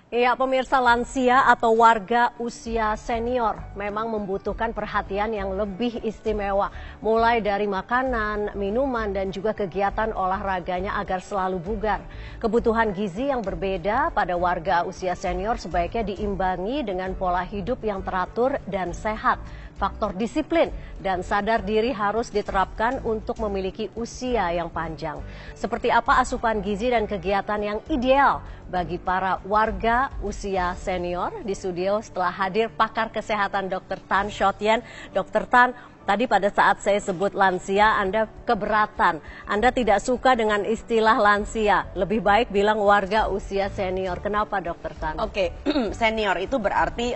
Ya, pemirsa, lansia atau warga usia senior memang membutuhkan perhatian yang lebih istimewa, mulai dari makanan, minuman, dan juga kegiatan olahraganya agar selalu bugar. Kebutuhan gizi yang berbeda pada warga usia senior sebaiknya diimbangi dengan pola hidup yang teratur dan sehat. Faktor disiplin dan sadar diri harus diterapkan untuk memiliki usia yang panjang. Seperti apa asupan gizi dan kegiatan yang ideal bagi para warga usia senior? Di studio setelah hadir pakar kesehatan Dr. Tan Shotian. Dr. Tan, tadi pada saat saya sebut lansia, Anda keberatan. Anda tidak suka dengan istilah lansia. Lebih baik bilang warga usia senior. Kenapa, Dr. Tan? Oke, senior itu berarti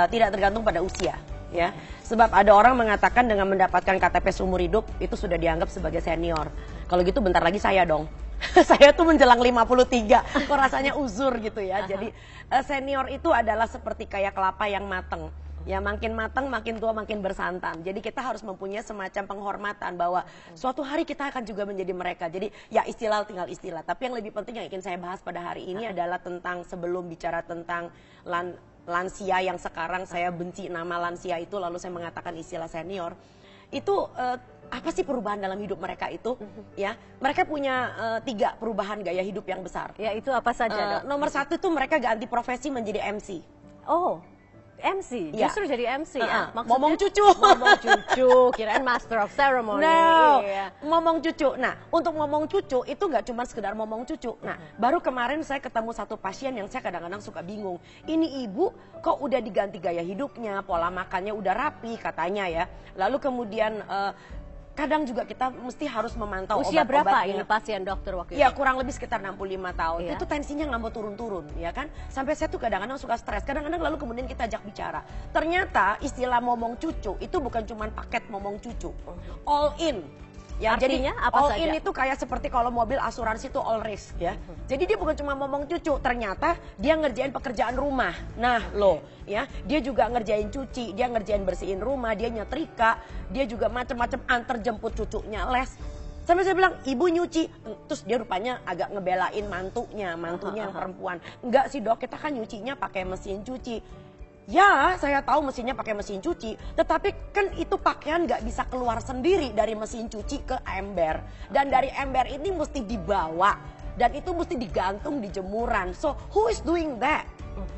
tidak tergantung pada usia. Ya, sebab ada orang mengatakan dengan mendapatkan KTP seumur hidup itu sudah dianggap sebagai senior. Kalau gitu bentar lagi saya dong. Saya tuh menjelang 53, kok rasanya uzur gitu ya. Jadi senior itu adalah seperti kayak kelapa yang mateng. Ya, makin matang, makin tua, makin bersantan. Jadi kita harus mempunyai semacam penghormatan bahwa suatu hari kita akan juga menjadi mereka. Jadi ya istilah tinggal istilah. Tapi yang lebih penting yang ingin saya bahas pada hari ini adalah tentang, sebelum bicara tentang lansia yang sekarang saya benci nama lansia itu, lalu saya mengatakan istilah senior. Itu apa sih perubahan dalam hidup mereka itu? Ya, mereka punya 3 perubahan gaya hidup yang besar. Ya, itu apa saja, Dok? Nomor 1 itu mereka ganti profesi menjadi MC. Oh, MC, Ya. Justru jadi MC ya? Maksudnya? Ngomong cucu. Ngomong cucu, kirain master of ceremony. No, Iya. ngomong cucu. Nah, untuk ngomong cucu itu nggak cuma sekedar ngomong cucu. Nah, baru kemarin saya ketemu satu pasien yang saya kadang-kadang suka bingung. Ini ibu kok udah diganti gaya hidupnya, pola makannya udah rapi katanya ya. Lalu kemudian kadang juga kita mesti harus memantau Usia berapa obat-obatnya. ini pasien dokter waktu itu? Ya, kurang lebih sekitar 65 tahun. Iya. Itu tensinya nggak mau turun-turun, ya kan? Sampai saya tuh kadang-kadang suka stres. Kadang-kadang lalu kemudian kita ajak bicara. Ternyata istilah momong cucu itu bukan cuma paket momong cucu. All in. Ya, Artinya jadi apa all saja? in itu kayak seperti kalau mobil asuransi itu all risk ya. Jadi dia bukan cuma momong cucu, ternyata dia ngerjain pekerjaan rumah. Nah, loh, ya, dia juga ngerjain cuci, dia ngerjain bersihin rumah, dia nyetrika, dia juga macam-macam antar jemput cucunya les. Sampai saya bilang, ibu nyuci. Terus dia rupanya agak ngebelain mantunya yang perempuan. Enggak sih, Dok, kita kan nyucinya pakai mesin cuci. Ya, saya tahu mesinnya pakai mesin cuci, tetapi kan itu pakaian nggak bisa keluar sendiri dari mesin cuci ke ember. Dan dari ember ini mesti dibawa, dan itu mesti digantung di jemuran. So, who is doing that?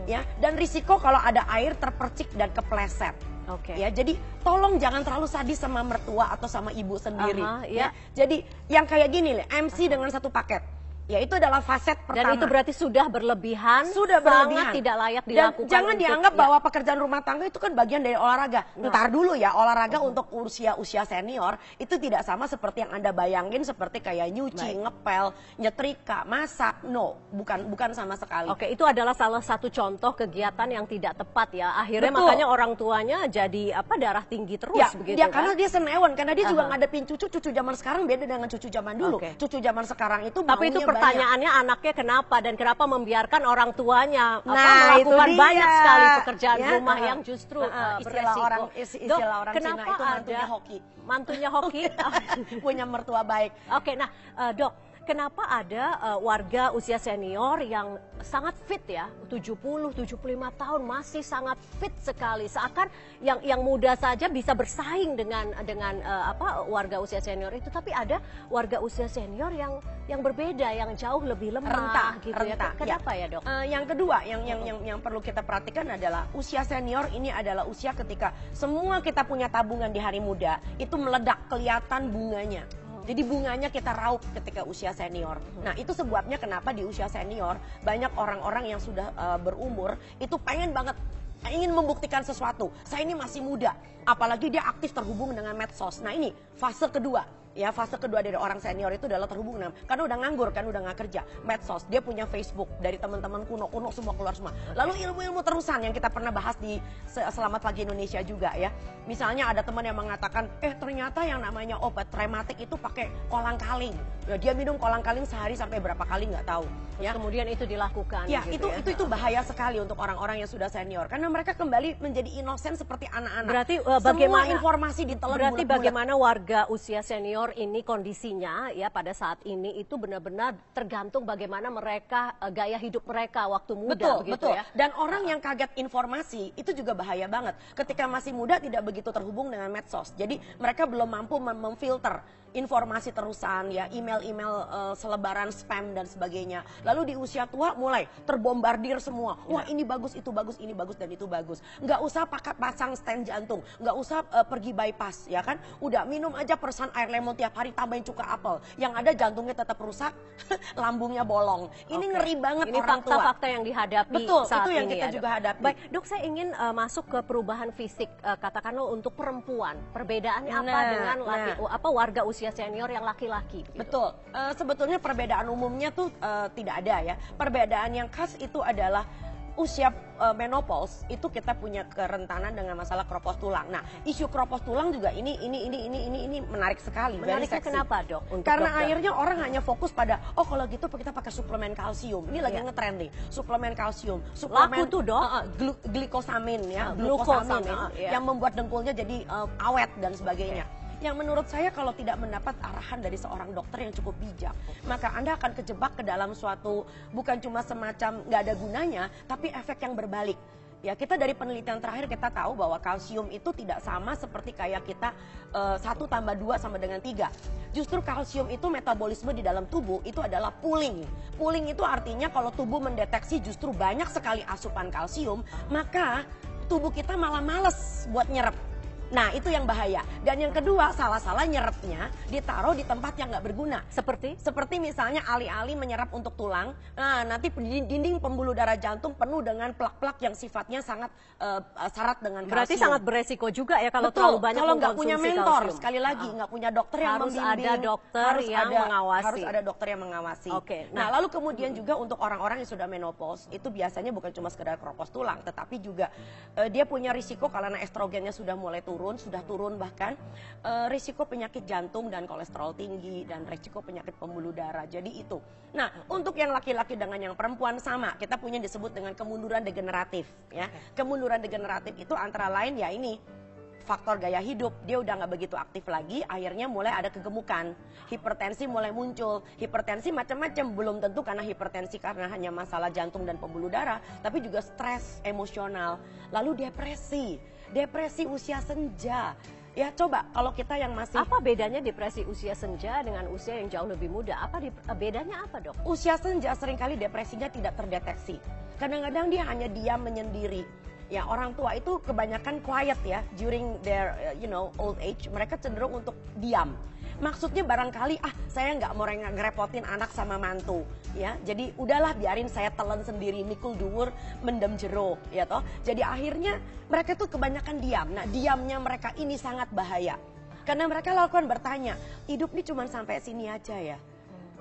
Ya, dan risiko kalau ada air terpercik dan kepleset. Oke. Ya, jadi tolong jangan terlalu sadis sama mertua atau sama ibu sendiri. Iya. Jadi yang kayak gini nih, MC dengan satu paket. Ya, itu adalah faset pertama. Dan itu berarti sudah berlebihan, Sudah berlebihan. sangat tidak layak Dan dilakukan. jangan dianggap bahwa pekerjaan rumah tangga itu kan bagian dari olahraga. Ntar dulu ya, olahraga untuk usia senior itu tidak sama seperti yang Anda bayangin, seperti kayak nyuci, ngepel, nyetrika, masak. No, bukan sama sekali. Oke, itu adalah salah satu contoh kegiatan yang tidak tepat ya. Akhirnya Betul. makanya orang tuanya jadi darah tinggi terus Ya, begitu dia, kan. karena dia senewan, karena dia juga ngadepin cucu zaman sekarang beda dengan cucu zaman dulu. Oke. Cucu zaman sekarang itu Tapi itu maunya pertanyaannya, anaknya kenapa dan kenapa membiarkan orang tuanya Nah, itu melakukan dia. banyak sekali pekerjaan Ya, rumah yang justru istilah beresiko. orang Dok, Cina kenapa itu mantunya ada hoki. Mantunya hoki? Punya mertua baik. Oke, nah Dok, kenapa ada warga usia senior yang sangat fit ya, 70-75 tahun masih sangat fit sekali, seakan yang muda saja bisa bersaing dengan warga usia senior itu, tapi ada warga usia senior yang berbeda, yang jauh lebih lemah gitu ya. Kenapa ya, Dok? Yang kedua yang perlu kita perhatikan adalah usia senior ini adalah usia ketika semua kita punya tabungan di hari muda itu meledak, kelihatan bunganya. Jadi bunganya kita raup ketika usia senior. Nah, itu sebabnya kenapa di usia senior banyak orang-orang yang sudah berumur itu pengen banget, ingin membuktikan sesuatu. Saya ini masih muda, apalagi dia aktif terhubung dengan medsos. Nah, ini fase kedua. Ya, fase kedua dari orang senior itu adalah terhubung dengan, karena udah nganggur kan, udah nggak kerja. Medsos, dia punya Facebook, dari teman-teman kuno semua keluar semua. Lalu ilmu-ilmu terusan yang kita pernah bahas di Selamat Pagi Indonesia juga ya. Misalnya ada teman yang mengatakan, ternyata yang namanya obat rematik itu pakai kolang-kaling. Ya, dia minum kolang-kaling sehari sampai berapa kali nggak tahu. Ya, kemudian itu dilakukan. Ya, gitu itu bahaya sekali untuk orang-orang yang sudah senior, karena mereka kembali menjadi inosen seperti anak-anak. Berarti semua bagaimana informasi ditelan Berarti bulat-bulat. bagaimana warga usia senior senior ini kondisinya ya pada saat ini itu benar-benar tergantung bagaimana mereka gaya hidup mereka waktu muda begitu betul. ya. Dan orang yang kaget informasi itu juga bahaya banget. Ketika masih muda tidak begitu terhubung dengan medsos. Jadi mereka belum mampu memfilter informasi terusan ya, email-email selebaran spam dan sebagainya. Lalu di usia tua mulai terbombardir semua. Wah, ini bagus, itu bagus, ini bagus dan itu bagus. Nggak usah pasang stent jantung, nggak usah pergi bypass ya kan. Udah minum aja persan air lemon tiap hari, tambahin cuka apel. Yang ada jantungnya tetap rusak, lambungnya bolong. Ini ngeri banget ini orang tua. fakta-fakta yang dihadapi Betul, saat itu yang ini kita ya, juga Dok. hadapi. Baik, Dok, saya ingin masuk ke perubahan fisik katakanlah untuk perempuan. Perbedaannya apa dengan warga usia senior yang laki-laki? Gitu. Betul. Sebetulnya perbedaan umumnya tuh tidak ada ya. Perbedaan yang khas itu adalah usia menopause itu kita punya kerentanan dengan masalah kropos tulang. Nah, isu kropos tulang juga ini menarik sekali. Menariknya kenapa, Dok? Karena akhirnya orang hanya fokus pada kalau gitu kita pakai suplemen kalsium. Ini lagi ngetren nih, suplemen kalsium. Suplemen laku tuh, Dok. Glikosamin ya, glukosamin yang membuat dengkulnya jadi awet dan sebagainya. Yang menurut saya kalau tidak mendapat arahan dari seorang dokter yang cukup bijak, maka Anda akan kejebak ke dalam suatu bukan cuma semacam nggak ada gunanya, tapi efek yang berbalik. Ya, kita dari penelitian terakhir kita tahu bahwa kalsium itu tidak sama seperti kayak kita 1 tambah 2 sama dengan 3. Justru kalsium itu metabolisme di dalam tubuh itu adalah pooling. Pooling itu artinya kalau tubuh mendeteksi justru banyak sekali asupan kalsium, maka tubuh kita malah males buat nyerap. Nah, itu yang bahaya. Dan yang kedua, salah-salah nyerapnya ditaruh di tempat yang nggak berguna. Seperti misalnya alih-alih menyerap untuk tulang, nah nanti dinding pembuluh darah jantung penuh dengan plak-plak yang sifatnya sangat syarat dengan kalsium. Berarti sangat beresiko juga ya kalau terlalu banyak kalau nggak punya mentor, kalsium. Sekali lagi nggak punya dokter yang harus membimbing. Ada dokter yang mengawasi. Harus ada dokter yang mengawasi. Oke. Nah, lalu kemudian juga untuk orang-orang yang sudah menopause, itu biasanya bukan cuma sekedar kropos tulang, tetapi juga dia punya risiko karena estrogennya sudah mulai sudah turun bahkan risiko penyakit jantung dan kolesterol tinggi dan risiko penyakit pembuluh darah. Jadi itu. Nah, untuk yang laki-laki dengan yang perempuan sama, kita punya disebut dengan kemunduran degeneratif ya. Kemunduran degeneratif itu antara lain ya ini faktor gaya hidup, dia udah nggak begitu aktif lagi, akhirnya mulai ada kegemukan, hipertensi mulai muncul. Hipertensi macam-macam, belum tentu karena hipertensi karena hanya masalah jantung dan pembuluh darah, tapi juga stres emosional, lalu depresi usia senja. Ya coba kalau kita yang masih... Apa bedanya depresi usia senja dengan usia yang jauh lebih muda? Bedanya apa, Dok? Usia senja seringkali depresinya tidak terdeteksi. Kadang-kadang dia hanya diam menyendiri. Ya, orang tua itu kebanyakan quiet ya during their old age. Mereka cenderung untuk diam. Maksudnya barangkali saya nggak mau ngerepotin anak sama mantu ya. Jadi udahlah biarin saya telan sendiri mikul dhuwur mendem jero ya toh. Jadi akhirnya mereka tuh kebanyakan diam. Nah, diamnya mereka ini sangat bahaya. Karena mereka lakukan bertanya, hidup ini cuma sampai sini aja ya.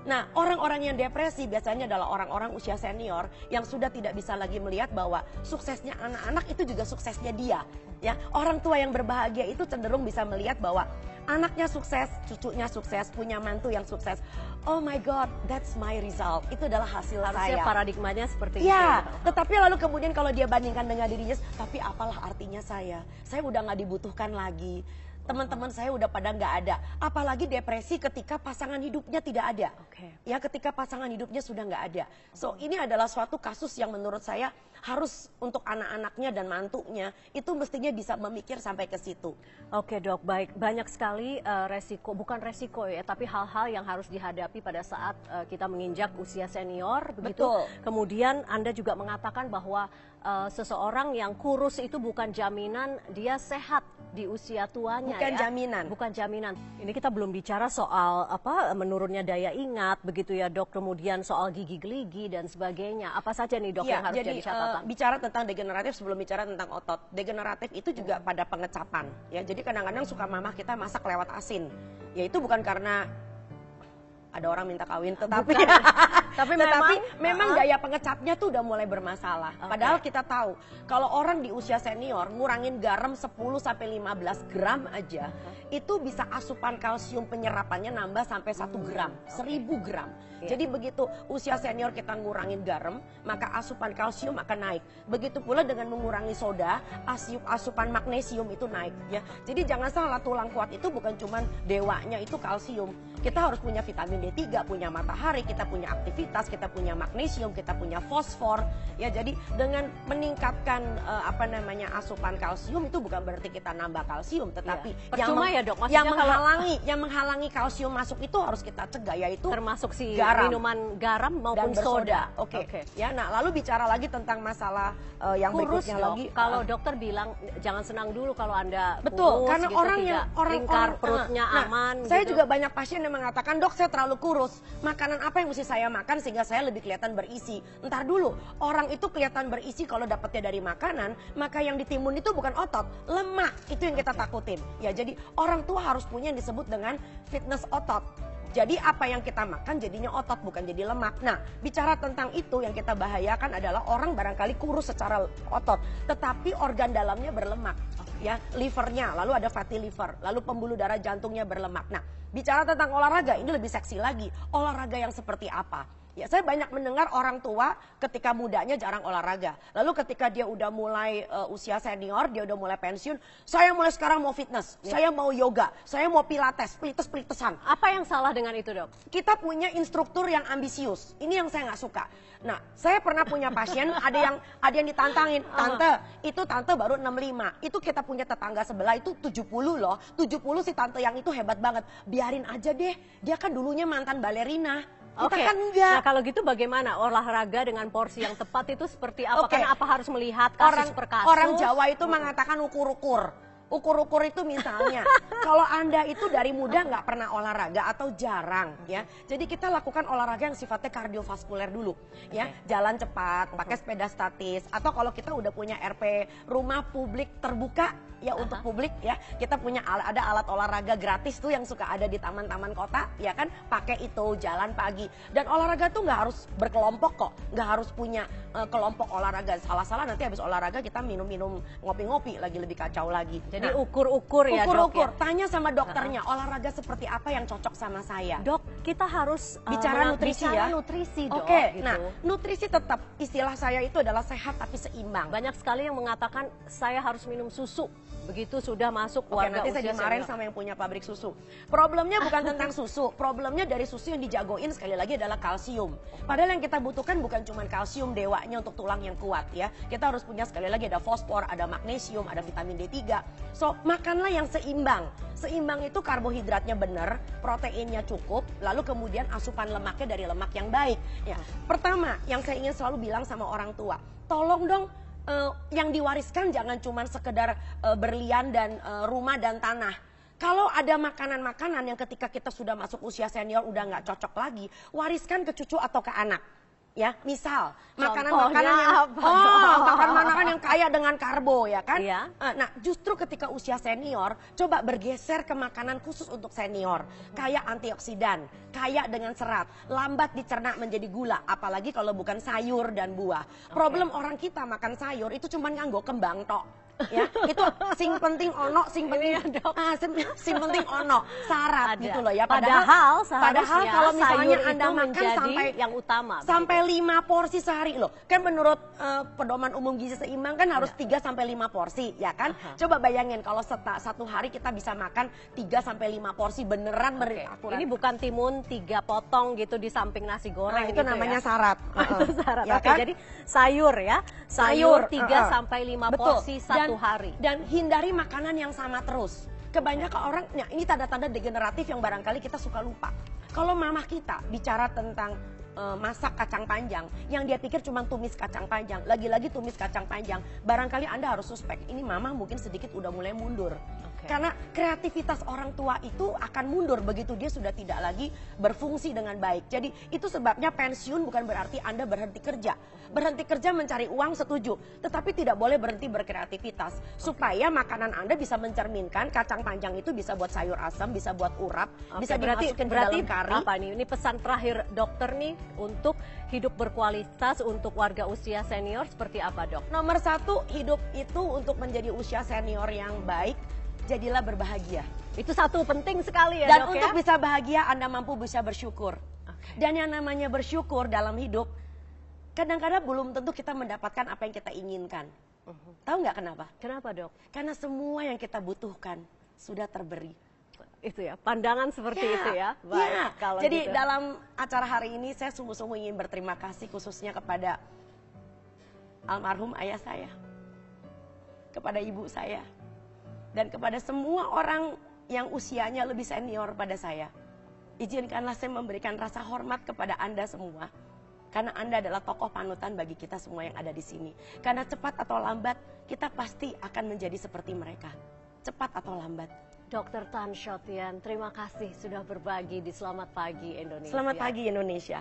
Nah, orang-orang yang depresi biasanya adalah orang-orang usia senior yang sudah tidak bisa lagi melihat bahwa suksesnya anak-anak itu juga suksesnya dia. Ya, orang tua yang berbahagia itu cenderung bisa melihat bahwa anaknya sukses, cucunya sukses, punya mantu yang sukses. Oh my God, that's my result. Itu adalah hasil Harusnya saya. paradigmanya seperti itu. Ya, tetapi lalu kemudian kalau dia bandingkan dengan dirinya, tapi apalah artinya saya? Saya udah nggak dibutuhkan lagi. Teman-teman saya udah pada nggak ada. Apalagi depresi ketika pasangan hidupnya tidak ada. Ya, ketika pasangan hidupnya sudah nggak ada. So, ini adalah suatu kasus yang menurut saya harus untuk anak-anaknya dan mantunya itu mestinya bisa memikir sampai ke situ. Oke, Dok, baik. Banyak sekali bukan resiko ya, tapi hal-hal yang harus dihadapi pada saat kita menginjak usia senior, begitu. Betul. Kemudian Anda juga mengatakan bahwa seseorang yang kurus itu bukan jaminan dia sehat di usia tuanya. Bukan ya. jaminan. Bukan jaminan. Ini kita belum bicara soal menurunnya daya ingat, begitu ya, Dok. Kemudian soal gigi-geligi dan sebagainya. Apa saja nih, Dok, yang harus jadi catatan? Bicara tentang degeneratif sebelum bicara tentang otot. Degeneratif itu juga pada pengecapan. Ya, jadi kadang-kadang suka mamah kita masak lewat asin. Ya itu bukan karena ada orang minta kawin, tetapi memang gaya pengecapnya tuh udah mulai bermasalah. Padahal kita tahu kalau orang di usia senior ngurangin garam 10 sampai 15 gram aja, itu bisa asupan kalsium penyerapannya nambah sampai 1 gram, 1000 gram. Jadi begitu usia senior kita ngurangin garam, maka asupan kalsium akan naik. Begitu pula dengan mengurangi soda, asupan magnesium itu naik ya. Jadi jangan salah, tulang kuat itu bukan cuman dewanya itu kalsium. Kita harus punya vitamin D3, punya matahari, kita punya aktivitas, kita punya magnesium, kita punya fosfor ya. Jadi dengan meningkatkan asupan kalsium itu bukan berarti kita nambah kalsium, tetapi yang menghalangi kalsium masuk itu harus kita cegah, yaitu termasuk si garam, minuman garam maupun dan bersoda. soda. Oke. Ya, nah lalu bicara lagi tentang masalah yang kurus, berikutnya dok. lagi. Kalau dokter bilang jangan senang dulu kalau Anda betul, kurus, karena gitu, lingkar perutnya aman. Saya gitu. juga banyak pasien yang mengatakan, dok saya terlalu kurus, makanan apa yang mesti saya makan sehingga saya lebih kelihatan berisi? Entar dulu, orang itu kelihatan berisi kalau dapatnya dari makanan, maka yang ditimbun itu bukan otot, lemak, itu yang kita takutin. Ya, jadi orang tua harus punya yang disebut dengan fitness otot. Jadi apa yang kita makan jadinya otot, bukan jadi lemak. Nah, bicara tentang itu yang kita bahayakan adalah orang barangkali kurus secara otot, tetapi organ dalamnya berlemak. Ya, livernya, lalu ada fatty liver, lalu pembuluh darah jantungnya berlemak. Nah, bicara tentang olahraga, ini lebih seksi lagi. Olahraga yang seperti apa? Ya, saya banyak mendengar orang tua ketika mudanya jarang olahraga. Lalu ketika dia udah mulai usia senior, dia udah mulai pensiun, saya mulai sekarang mau fitness, saya mau yoga, saya mau pilates, pilites-pilitesan. Apa yang salah dengan itu, dok? Kita punya instruktur yang ambisius. Ini yang saya nggak suka. Nah, saya pernah punya pasien, ada yang ditantangin, tante baru 65. Itu kita punya tetangga sebelah itu 70 loh. 70 si tante yang itu hebat banget. Biarin aja deh, dia kan dulunya mantan balerina. Kita kan enggak. Nah, kalau gitu bagaimana olahraga dengan porsi yang tepat itu seperti apa? Karena apa harus melihat kasus per kasus? Orang Jawa itu mengatakan ukur-ukur. Ukur-ukur itu misalnya, kalau Anda itu dari muda nggak pernah olahraga atau jarang ya. Jadi kita lakukan olahraga yang sifatnya kardiovaskuler dulu ya. Jalan cepat, pakai sepeda statis. Atau kalau kita udah punya RP, rumah publik terbuka ya untuk publik ya. Kita punya ada alat olahraga gratis tuh yang suka ada di taman-taman kota ya kan. Pakai itu, jalan pagi. Dan olahraga tuh nggak harus berkelompok kok. Nggak harus punya kelompok olahraga. Salah-salah nanti habis olahraga kita minum-minum ngopi-ngopi lagi lebih kacau lagi. Jadi ukur-ukur ya, dok ya? Tanya sama dokternya, olahraga seperti apa yang cocok sama saya. Dok, kita harus bicara nutrisi ya. Nutrisi, dok. Oke, gitu. nah nutrisi tetap istilah saya itu adalah sehat tapi seimbang. Banyak sekali yang mengatakan saya harus minum susu. Begitu sudah masuk warga nanti usia saya dimarahin senior. sama yang punya pabrik susu. Problemnya bukan tentang susu, problemnya dari susu yang dijagoin sekali lagi adalah kalsium. Padahal yang kita butuhkan bukan cuma kalsium dewanya untuk tulang yang kuat ya. Kita harus punya sekali lagi ada fosfor, ada magnesium, ada vitamin D3. So, makanlah yang seimbang. Seimbang itu karbohidratnya benar, proteinnya cukup, lalu kemudian asupan lemaknya dari lemak yang baik. Ya, pertama yang saya ingin selalu bilang sama orang tua, tolong dong yang diwariskan jangan cuma sekedar berlian dan rumah dan tanah. Kalau ada makanan-makanan yang ketika kita sudah masuk usia senior udah nggak cocok lagi, wariskan ke cucu atau ke anak. Ya, misal makanan-makanan yang kaya dengan karbo ya kan. Iya. Nah, justru ketika usia senior, coba bergeser ke makanan khusus untuk senior, kaya antioksidan, kaya dengan serat, lambat dicerna menjadi gula, apalagi kalau bukan sayur dan buah. Problem orang kita makan sayur itu cuma nganggo kembang tok. Ya, itu sing penting ono, sing penting sing penting ono, syarat gitu loh ya. Padahal kalau misalnya Anda makan sampai yang utama. Sampai 5 porsi sehari loh. Kan menurut pedoman umum gizi seimbang kan harus 3 sampai 5 porsi, ya kan? Coba bayangin kalau satu hari kita bisa makan 3 sampai 5 porsi beneran akurat. Ini bukan timun 3 potong gitu di samping nasi goreng itu gitu namanya ya. syarat. Itu syarat. Ya Oke, kan? jadi sayur ya. Sayur 3 sampai 5 porsi satu hari. Dan hindari makanan yang sama terus. Kebanyakan orang, nah ini tanda-tanda degeneratif yang barangkali kita suka lupa. Kalau mamah kita bicara tentang masak kacang panjang, yang dia pikir cuma tumis kacang panjang, lagi-lagi tumis kacang panjang, barangkali Anda harus suspek, ini mama mungkin sedikit udah mulai mundur. Karena kreativitas orang tua itu akan mundur begitu dia sudah tidak lagi berfungsi dengan baik. Jadi itu sebabnya pensiun bukan berarti Anda berhenti kerja. Berhenti kerja mencari uang setuju, tetapi tidak boleh berhenti berkreativitas. Supaya makanan Anda bisa mencerminkan kacang panjang itu bisa buat sayur asam, bisa buat urap, bisa dimasukin ke dalam kari. Apa nih? Ini pesan terakhir dokter nih untuk hidup berkualitas untuk warga usia senior seperti apa, Dok? Nomor 1, hidup itu untuk menjadi usia senior yang baik, jadilah berbahagia. Itu satu penting sekali ya, Dan Dok, untuk ya? bisa bahagia Anda mampu bisa bersyukur. Dan yang namanya bersyukur dalam hidup, kadang-kadang belum tentu kita mendapatkan apa yang kita inginkan. Tahu nggak kenapa? Kenapa, Dok? Karena semua yang kita butuhkan sudah terberi. Itu ya, pandangan seperti itu ya. Baik, kalau Jadi gitu. dalam acara hari ini saya sungguh-sungguh ingin berterima kasih khususnya kepada almarhum ayah saya, kepada ibu saya, dan kepada semua orang yang usianya lebih senior pada saya. Izinkanlah saya memberikan rasa hormat kepada Anda semua. Karena Anda adalah tokoh panutan bagi kita semua yang ada di sini. Karena cepat atau lambat, kita pasti akan menjadi seperti mereka. Cepat atau lambat. Dr. Tan Shot Tien, terima kasih sudah berbagi di Selamat Pagi Indonesia. Selamat pagi Indonesia.